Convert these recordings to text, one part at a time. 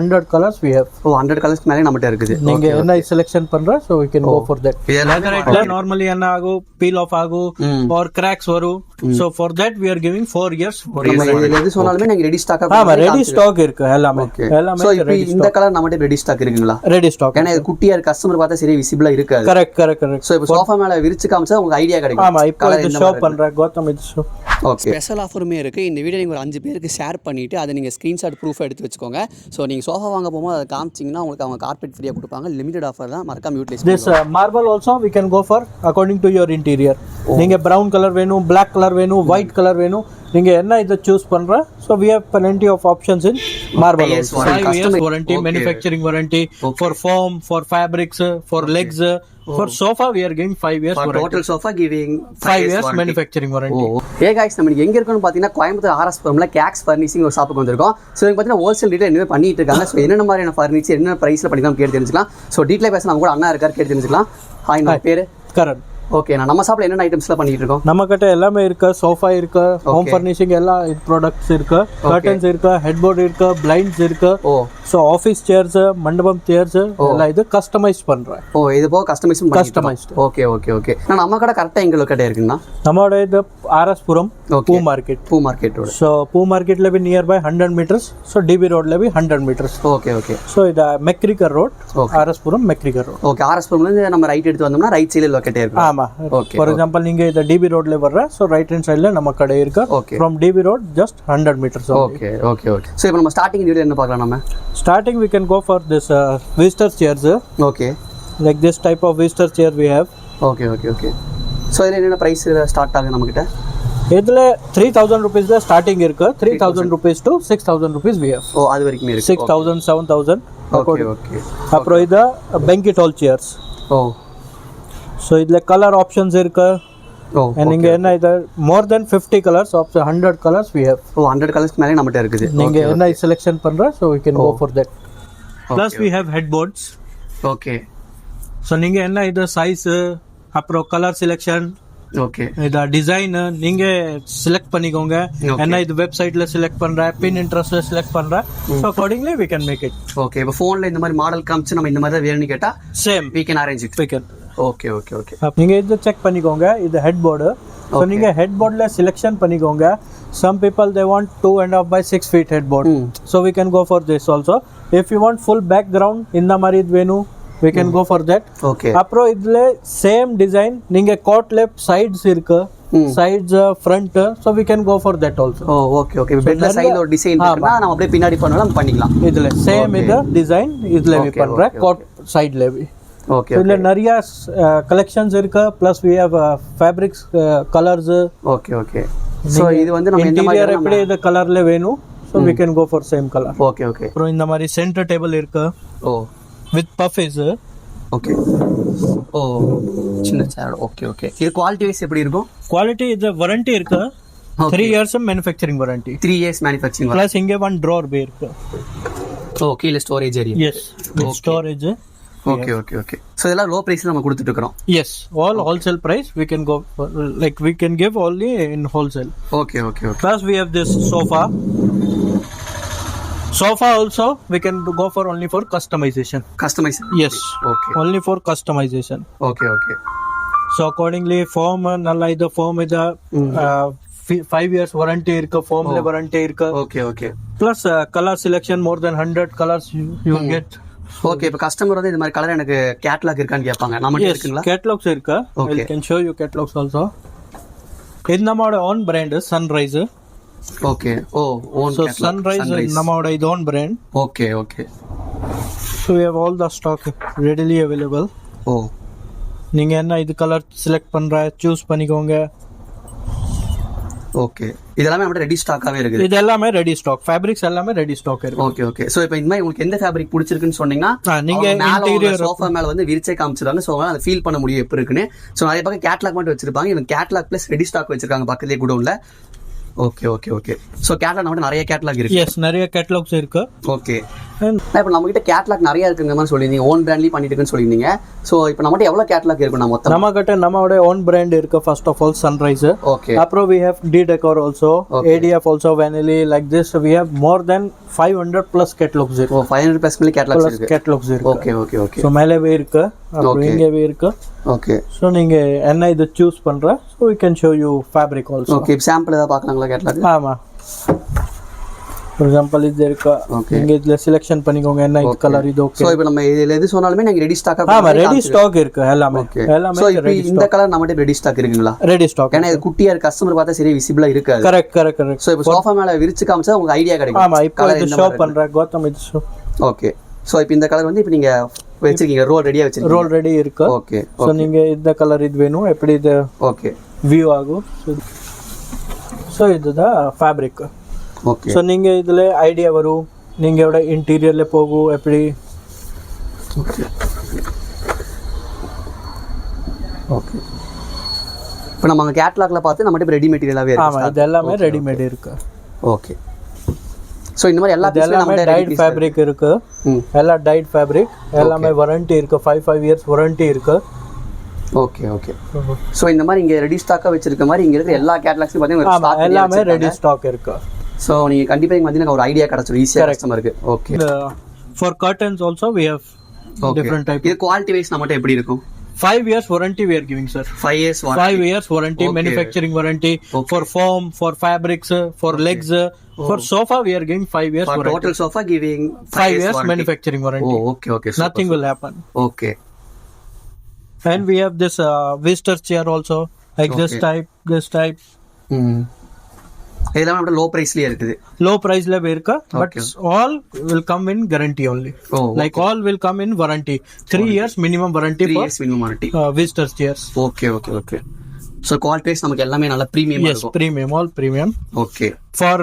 100 colors we have. Oh 100 colours மேலே நம்மட்ட இருக்குது. நீங்க என்ன செலக்ஷன் பண்ற so we can go for that. லேட்டரைட்ல நார்மலி என்ன ஆகும், பீல் ஆஃப் ஆகும் or cracks வரும். So for that we are giving 4 years. எது சொன்னாலுமே நீங்க ரெடி ஸ்டாக் ஆமா ரெடி ஸ்டாக் இருக்கு எல்லாமே. சோ இப்போ இந்த கலர் நம்மட்ட ரெடி ஸ்டாக் இருக்குங்களா? Ready stock. ஏன்னா இது குட்டியா இருக்கு, கஸ்டமர் பார்த்தா சரியா விசிபிளா இருக்காது. கரெக்ட். சோ இப்போ சோஃபா மேல விரிச்சு காமிச்சா உங்களுக்கு ஐடியா கிடைக்கும். ஆமா இப்போ இது ஷோ பண்ற கௌதம் இது ஷோ. ஓகே. ஸ்பெஷல் ஆஃபருமே இருக்கு. இந்த வீடியோ நீங்க ஒரு 5 பேருக்கு ஷேர் பண்ணிட்டு அதை நீங்க ஸ்கிரீன்ஷாட் ப்ரூஃப் எடுத்து வச்சுக்கோங்க. சோ நீங்க சோஃபா வாங்க போகும்போது அதை காமிச்சீங்கன்னா உங்களுக்கு அவங்க கார்பெட் ஃப்ரீயா கொடுப்பாங்க. லிமிடெட் ஆஃபர் தான், மறக்காம யூட்டிலைஸ் பண்ணுங்க. This marble also we can go for according to your interior. நீங்க brown color வேணும், black color வேணும், white color வேணும், நீங்க என்ன இத சூஸ் பண்ற. so we have plenty of options in marble. 5 years warranty, manufacturing warranty for foam, for fabrics, for legs. For sofa we are giving 5 years warranty. Total sofa giving 5 years manufacturing warranty. Hey guys, நம்ம எங்க இருக்கோம்னு பாத்தீங்கன்னா Coimbatore RS புரம்ல cakes ஃபர்னிச்சிங் ஒரு ஷாப்புக்கு வந்திருக்கோம். So இங்க பாத்தீங்கன்னா wholesale ரேட்ல என்ன பண்ணிட்டு இருக்காங்க. சோ என்னென்ன மாதிரியான ஃபர்னிச்சர் என்ன பிரைஸ்ல பண்ணிக்கலாம் கேட்டு தெரிஞ்சுக்கலாம். சோ டீடைலா பேச நம்ம கூட அண்ணா இருக்கார், கேட்டு தெரிஞ்சுக்கலாம். ஹாய், நம்ம பேரு கரண். ஓகே, நம்ம ஷாப்ல என்னென்ன ஐட்டம்ஸ்லாம் பண்ணிட்டு இருக்கோம்? நம்ம கிட்ட எல்லாமே இருக்கு. சோஃபா இருக்கு, ஹோம் ஃபர்னிஷிங் எல்லா ப்ராடக்ட்ஸ் இருக்கு, கர்டன்ஸ் இருக்கு, ஹெட் போர்ட் இருக்கு, பிளைண்ட்ஸ் இருக்கு. சோ ஆபீஸ் சேர்ஸ், மண்டபம் சேர்ஸ் எல்லாம் இது கஸ்டமைஸ் பண்றேன். இது போக கஸ்டமைஸ்ட். ஓகே. நம்ம கடை கரெக்ட்டா எங்க லொகேட் ஆயிருக்குன்னா நம்மளோட இது ஆர்எஸ் புரம் பூ மார்க்கெட் ரோட். சோ பூ மார்க்கெட்ல be near by 100 meters. So DB ரோட்ல பி 100 meters. ஓகே. சோ இது McGregor road, RS Puram McGregor road. Okay, RS புரம்ல இருந்து நம்ம ரைட் எடுத்து வந்தோம்னா ரைட் சைடுல லொகேட் ஆயிருக்கு. ஆமா. ஃபார் எக்ஸாம்பிள் நீங்க இந்த டிபி ரோட்ல வர்ற சோ ரைட் ஹேண்ட் சைடுல நம்ம கடை இருக்கு. From DB road just 100 meters. Okay. So இப்போ நம்ம ஸ்டார்டிங் வீடியோல என்ன பார்க்கலாம்? நம்ம starting we can go for this visitor chairs. Okay, like this type of visitor chair we have. Okay. So இதுல என்ன பிரைஸ் ஸ்டார்ட் ஆகுது நம்ம கிட்ட? இதுல 3000 rupees ல ஸ்டார்டிங் இருக்கு. 3000 rupees to 6000 rupees we have. ஓ அது வரைக்கும் இருக்கு. 6000 7000. Okay. அப்புறம் இது banquet hall chairs. ஓ so இதுல கலர் ஆப்ஷன்ஸ் இருக்கு. நீங்க என்ன இது more than 50 colors of 100 colors we have. 100 colors மேலே நம்மட்ட இருக்குது. நீங்க என்ன செலக்ஷன் பண்ற so we can go for that. Plus we have headboards. Okay. so நீங்க என்ன இது சைஸ் அப்புறம் கலர் செலக்ஷன், ஓகே, இத டிசைன் நீங்க செலக்ட் பண்ணிக்கோங்க. என்ன இது வெப்சைட்ல செலக்ட் பண்ற, Pinterestல செலக்ட் பண்ற. so accordingly we can make it. Okay, இப்போ ஃபோன்ல இந்த மாதிரி மாடல் காமிச்சு நம்ம இந்த மாதிரி தான் வேணும்னு கேட்டா same we can arrange it. we can. Okay. நீங்க இது செக் பண்ணிக்கோங்க. இது ஹெட் போர்டு. so நீங்க ஹெட் போர்ட்ல செலக்ஷன் பண்ணிக்கோங்க. some people they want 2.5 by 6 feet headboard. so we can go for this also. if you want full background இந்த மாதிரி வேணும் we can go for that. okay. அப்புறம் இதுல சேம் டிசைன் நீங்க got left sides இருக்கு, sides front. so we can go for that also. Okay. பெட்ல சைடுல ஒரு டிசைன் இருக்குனா நாம அப்படியே பின்னாடி பண்ணலாம் பண்ணிக்கலாம். இதுல சேம் இது டிசைன் இதுல we பண்ற காட் சைடுல we. ஓகே. இதுல நிறைய கலெக்ஷன்ஸ் இருக்கு. plus we have fabrics colors. Okay. so இது வந்து நம்ம இந்த மாதிரி எப்படி இந்த கலர்ல வேணும் so we can go for same color. Okay. அப்புறம் இந்த மாதிரி சென்டர் டேபிள் இருக்கு. with puffs. ஓகே. சின்ன சேர். ஓகே. இது குவாலிட்டி வைஸ் எப்படி இருக்கும்? குவாலிட்டி இது வாரண்டி இருக்கு. 3 years manufacturing warranty. 3 years manufacturing plus இங்க one drawer bay இருக்கு. கீழ storage area. yes, with storage. Okay. So இதெல்லாம் லோ பிரைஸ்ல நம்ம கொடுத்துட்டு இருக்கோம். yes, all wholesale price we can go for, like we can give only in wholesale. Okay. plus we have this sofa also we can go for only for customization. yes, okay, only for customization. okay. so accordingly foam nalla idu foam ida 5 years warranty irukku, foam le warranty irukku. okay. plus color selection more than 100 colors you will get. Okay. இப்போ customer வந்து இந்த மாதிரி colour எனக்கு catalogue இருக்கான்னு கேட்பாங்க. நம்ம இருக்குங்களா? Catalogues இருக்கு. I can show you catalogs also. இது நம்மோட own brand Sunrise. Okay. own so Sunrise நம்மோட இது own brand. Okay. so we have all the stock readily available. நீங்க என்ன இது கலர் செலக்ட் பண்ற சூஸ் பண்ணிக்கோங்க. ஓகே. இதெல்லாம் நம்ம ரெடி ஸ்டாக்காவே இருக்கு. இது எல்லாமே ரெடி ஸ்டாக். ஃபேப்ரிக்ஸ் எல்லாமே ரெடி ஸ்டாக் இருக்கு. ஓகே. சோ இப்போ இந்த மாதிரி உங்களுக்கு எந்த ஃபேப்ரிக் பிடிச்சிருக்குன்னு சொன்னீங்கன்னா நீங்க இன்டீரியர் சோஃபா மேல வந்து விரிச்சே காமிச்சிராங்க. சோ அதை ஃபீல் பண்ண முடியும் எப்படி இருக்குன்னு. சோ நிறைய பக்கம் கேட்டலாக் மட்டும் வச்சிருப்பாங்க. இவங்க கேட்டலாக் பிளஸ் ரெடி ஸ்டாக் வச்சிருக்காங்க பக்கத்துலயே குடோன்ல. Okay okay okay so catalogue நம்மகிட்ட நிறைய கேட்லாக் இருக்கு. எஸ், நிறைய கேட்டலாக்ஸ் இருக்கு. ஓகே, இப்போ நம்ம கிட்ட கேட்லாக் நிறைய இருக்குங்க மாதிரி சொல்லியிருந்தீங்க, ஓன் பிராண்ட்லயும் பண்ணிட்டு இருக்குன்னு சொல்லியிருந்தீங்க. ஸோ இப்போ நம்மகிட்ட எவ்வளோ கேட்லாக் இருக்கும் நம்ம மொத்தம்? நம்ம கிட்ட நம்மளோட ஓன் பிராண்ட் இருக்கு. First of all Sunrise. Okay, அப்புறம் we have D Decor also, ADF also, Vanilli, like this we have more than 500 plus catalogs இருக்கு. ஓ 500 plus மில்லி கேட்லாக்ஸ் இருக்கு. catalogs இருக்கு. Okay okay okay. ஸோ மேலேவே இருக்கு, அப்புறம் இங்கேவே இருக்கு. Okay, so நீங்க என்ன இது சூஸ் பண்ற, so we can show you fabric also. Okay, sample ஏதாவது பார்க்கலாங்களா கேட்லாக்? ஆமா, ஃபார் எக்ஸாம்பிள் இது இருக்கா, நீங்க இதுல செலக்ஷன் பண்ணிக்கோங்க என்ன இது கலர் இது. ஓகே, சோ இப்போ நம்ம இதுல எது சொன்னாலுமே நீங்க ரெடி ஸ்டாக்கா? ஆமா, ரெடி ஸ்டாக் இருக்கு எல்லாமே. சோ இப்போ இந்த கலர் நம்மட்ட ரெடி ஸ்டாக் இருக்குங்களா? Ready stock. ஏன்னா இது குட்டியா இருக்கு, கஸ்டமர் பார்த்தா சரியா விசிபிளா இருக்காது. Correct correct correct. சோ இப்போ சோஃபா மேல விரிச்சு காமிச்சா உங்களுக்கு ஐடியா கிடைக்கும். ஆமா, இப்போ இது ஷோ பண்ற கௌதம் இது ஷோ. ஓகே, சோ இப்போ இந்த கலர் வந்து இப்போ நீங்க வெச்சிருக்கீங்க, ரோல் ரெடியா வெச்சிருக்கீங்க. ரோல் ரெடி இருக்கு. ஓகே, சோ நீங்க இந்த கலர் இது வேணும் எப்படி இது ஓகே வியூ ஆகும். சோ இதுதான் ஃபேப்ரிக். ஓகே, சோ நீங்க இதுல ஐடியா வரும், நீங்களோட இன்டீரியர்ல போகும் எப்படி. Okay okay. இப்போ நம்ம கேட்லாக்ல பார்த்து நம்மட்ட இப்போ ரெடி மெட்டீரியலாவே இருக்கு. ஆமா, இது எல்லாமே ரெடிமேட் இருக்கு. ஓகே, சோ இந்த மாதிரி எல்லா பீஸ்லயும் எல்லாமே டைட் ஃபேப்ரிக் இருக்கு. எல்லாம் டைட் ஃபேப்ரிக், எல்லாமே வாரண்டி இருக்கு. 5 இயர்ஸ் வாரண்டி இருக்கு. Okay okay. சோ இந்த மாதிரி இங்க ரெடி ஸ்டாக்கா வச்சிருக்க மாதிரி இங்க இருக்கிற எல்லா கேட்லாக்ஸும் பாத்தீங்கன்னா ஸ்டாக் எல்லாமே ரெடி ஸ்டாக் இருக்கு. சோ நீங்க கண்டிப்பா இங்க வந்து ஒரு ஐடியா கிடைச்சிரும் ஈஸியா கஸ்டமருக்கு. Okay, for curtains also we have different type. இது குவாலிட்டி வைஸ் நம்மட்ட எப்படி இருக்கும்? 5 years warranty we are giving, sir. 5 years warranty. 5 years warranty, manufacturing warranty for foam, for fabrics, for legs, for sofa we are giving 5 years for warranty. total sofa giving 5 years manufacturing warranty. Oh, okay okay. Nothing will happen. Okay. And we have this visitor chair also, like this type. இதெல்லாம் நம்ம low பிரைஸ்லயே இருக்குது. Low price la irka, but all will come in guarantee only. Like all will come in warranty. 3 years minimum warranty. 3 years minimum warranty. Visitor chairs. Okay okay okay. So quality wise நமக்கு எல்லாமே நல்ல premium இருக்கும். Yes, premium, all premium. Okay. For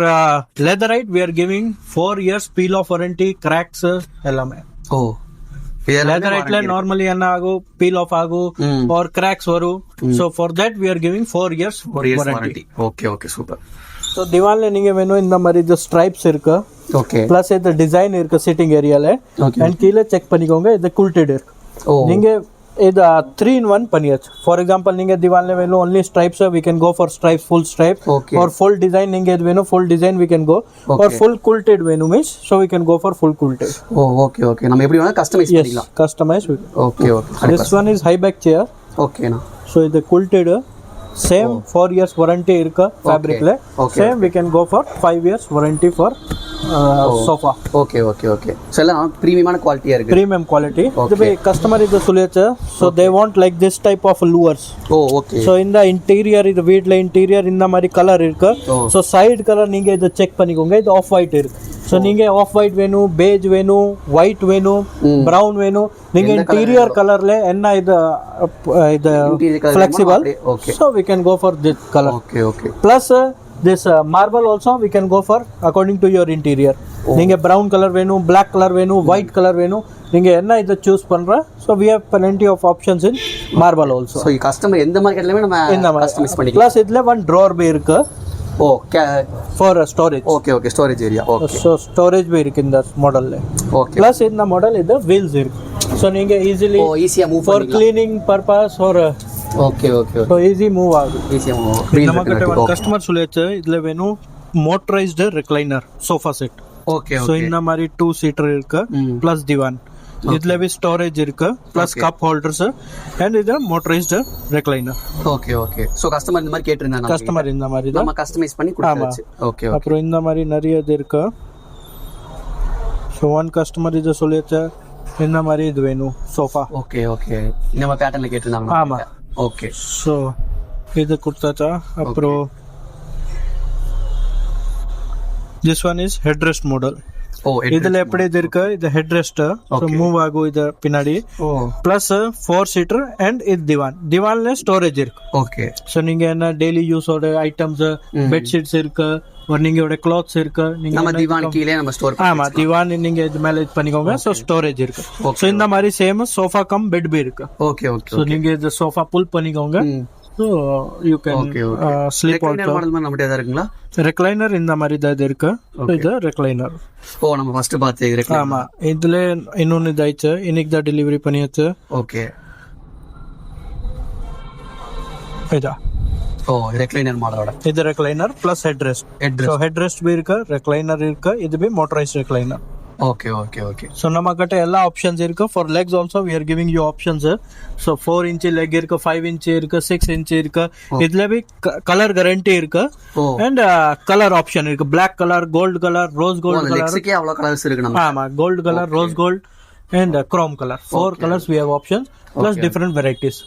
leatherite we are giving 4 years peel off warranty, cracks எல்லாமே. Oh. Leatherite la normally enna agu peel off agu or cracks varu. So for that we are giving 4 years warranty. Okay okay, super. So divan la neenga venu indha mari the stripes irukku. Okay. Plus the design irukku sitting area la. And keela check பண்ணிக்கோங்க, இது quilted irukku. நீங்க இது 3 in 1 பண்ணியாச்சு. For example நீங்க divan la venu only stripes, we can go for stripes, full stripes. Okay. Or full design நீங்க இது வேணும் full design we can go. Or full quilted வேணும் means so we can go for full quilted. Oh okay okay. நம்ம எப்படி வேணா customise பண்ணிக்கலாம். Customize. Okay okay. This one is high back chair. Okay na. So இது quilted same 4 years warranty irukku fabric la. Same we can go for 5 years warranty for sofa. Okay okay okay. So எல்லாம் பிரீமியமான குவாலிட்டியா இருக்கு. Premium quality. The customer is சொல்லியாச்சு. So they want like this type of lures. Oh okay. So in the interior இது வீட்ல interior இந்த மாதிரி colour இருக்கு. So side color நீங்க இத செக் பண்ணிக்கோங்க, இது ஆஃப் ஒயிட் இருக்கு. So நீங்க ஆஃப் ஒயிட் வேணும், beige வேணும், white வேணும், brown வேணும், நீங்க interior கலர்ல என்ன இது flexible. So we can go for this color. Okay okay. Plus this marble also we can go for according to your interior. நீங்க brown color வேணும், black color வேணும், white color வேணும், நீங்க என்ன இத சூஸ் பண்ற. So we have plenty of options in marble also. So customer எந்த மார்க்கெட்லயே நம்ம கஸ்டமைஸ் பண்ணிக்கலாம். Plus இதுல one drawer பே இருக்கு. For storage. Okay okay, storage area. Okay. So storage பே இருக்கு இந்த மாடல்ல. Okay. Plus இந்த மாடல் இது wheels இருக்கு. So நீங்க easily ஈஸியா move for cleaning purpose or okay okay. So easy move ஆகும். ஈஸியா மூவ். நமக்கிட்ட ஒரு கஸ்டமர் சொல்லியாச்சு இதுல வேணும் motorized recliner sofa set. Okay okay. So இந்த மாதிரி 2 seater இருக்கு plus divan. இதுல भी storage இருக்கு plus cup holders and இது motorized recliner. Okay okay. So customer இந்த மாதிரி கேட்டிருந்தாங்க. கஸ்டமர் இந்த மாதிரி தான் நம்ம கஸ்டமைஸ் பண்ணி கொடுத்தாச்சு. Okay okay. அப்புறம் இந்த மாதிரி நிறைய இது இருக்கு. So one customer இது சொல்லியாச்சு இந்த மாதிரி இது வேணும் sofa. Okay okay. நம்ம பேட்டர்ன்ல கேட்டிருந்தாங்க. ஆமா. Okay. So இது கொடுத்தாச்சா. அப்புறம் this one is headrest model. இதுல எப்படி இது இருக்கு, இது ஹெட்ரெஸ்ட். சோ மூவ் ஆகும் இது பின்னாடி. பிளஸ் 4 சீட்டர் அண்ட் இது திவான்ல ஸ்டோரேஜ் இருக்கு. ஓகே. சோ நீங்க என்ன டெய்லி யூஸ் ஓட ஐட்டம்ஸ், பெட் ஷீட்ஸ் இருக்கு, ஒரு நீங்க கிளாத்ஸ் இருக்கு, நீங்க நம்ம திவான் கீழே நம்ம ஸ்டோர் பண்ணலாம். ஆமா, திவான் நீங்க இது மேல இது பண்ணிக்கோங்க. சோ ஸ்டோரேஜ் இருக்கு. சோ இந்த மாதிரி சேம் சோஃபா கம் பெட் பே இருக்கு. Okay okay. சோ நீங்க இந்த சோஃபா புல் பண்ணிக்கோங்க. So you can Okay, okay. sleep recliner also. Model மாதிரி நம்மகிட்ட ஏதாவது இருக்குங்களா? Recliner இந்த மாதிரி தான் இது இருக்கு. இது recliner. ஓ நம்ம ஃபர்ஸ்ட் பார்த்து ரெக்லைனர். ஆமா இதுல இன்னொன்னு இதாயிச்சு இன்னைக்கு தான் டெலிவரி பண்ணியாச்சு. ஓகே. இதா ஓ ரெக்லைனர் மாடலோட. இது recliner plus headrest. So headrest भी இருக்கு recliner இருக்கு இது भी motorized recliner. Okay okay okay. So நம்ம கிட்ட எல்லா ஆப்ஷன்ஸ் இருக்கு. For legs also we are giving you options. So 4 inch leg இருக்கு 5 inch இருக்கு 6 inch இருக்கு. இதுல भी கலர் கேரண்டி இருக்கு. And கலர் ஆப்ஷன் இருக்கு black color gold color rose gold color. லெக்ஸ்க்கே அவ்வளவு கலர்ஸ் இருக்கு நம்ம. ஆமா gold color rose gold and chrome color. 4 colors we have options plus different varieties.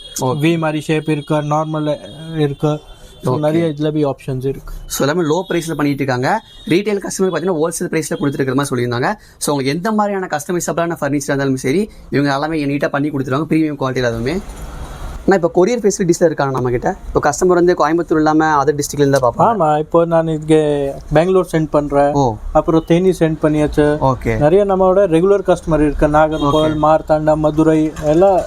V மாதிரி ஷேப் இருக்கு நார்மல் இருக்கு. ஸோ நிறைய இதில் பி ஆப்ஷன்ஸ் இருக்கு. ஸோ எல்லாமே லோ ப்ரைஸில் பண்ணிட்டு இருக்காங்க. ரீட்டைல் கஸ்டமர் பார்த்தீங்கன்னா ஹோல்சேல் ப்ரைஸில் கொடுத்துருக்கிற மாதிரி சொல்லியிருந்தாங்க. ஸோ உங்களுக்கு எந்த மாதிரியான கஸ்டமைசபிளான ஃபர்னிச்சர் இருந்தாலும் சரி இவங்க எல்லாமே நீட்டாக பண்ணி கொடுத்துருவாங்க ப்ரீமியம் குவாலிட்டியில். அதுவுமே ஆனால் இப்போ கொரியர் ஃபெசிலிட்டிஸில் இருக்காங்க நம்மக்கிட்ட. இப்போ கஸ்டமர் வந்து கோயம்புத்தூர் இல்லாமல் அதர் டிஸ்ட்ரிக்ட்ல இருந்தால் பார்ப்போம். ஆமாம் இப்போ நான் இதுக்கு பெங்களூர் சென்ட் பண்ணுறேன். அப்புறம் தேனி சென்ட் பண்ணியாச்சு. ஓகே. நிறைய நம்மளோட ரெகுலர் கஸ்டமர் இருக்கு. நாகர்கோவில் மார்த்தாண்டா மதுரை எல்லாம்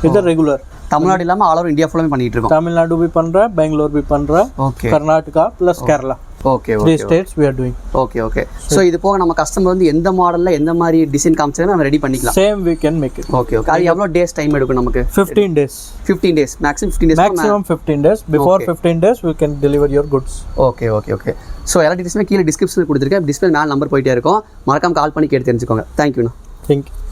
இது ரெகுலர். தமிழ்நாடு இல்லாமல் ஆல் ஓவர் இந்தியா ஃபுல்லாமே பண்ணிட்டு இருக்கோம். தமிழ்நாடு भी பண்றேன் பெங்களூர் भी பண்றேன். Okay. Karnataka plus Kerala. Okay okay. 3 states we are doing. Okay okay. So இது போக நம்ம கஸ்டமர் வந்து எந்த மாடலில் எந்த மாதிரி டிசைன் காமிச்சாலும் நம்ம ரெடி பண்ணிக்கலாம். Same we can make it. Okay okay. அது எவ்வளோ டேஸ் டைம் எடுக்கும் நமக்கு? 15 days. 15 days maximum 15 days. Maximum 15 days. Before 15 days we can deliver your goods. Okay okay okay. So எல்லா டீட்டெயில்ஸுமே கீழே டிஸ்கிரிப்ஷனில் கொடுத்துருக்கேன். டிஸ்பிளே மேலே நம்பர் போயிட்டே இருக்கும். மறக்காம கால் பண்ணி கேட்டு தெரிஞ்சுக்கோங்க. தேங்க்யூண்ணா. Thank you.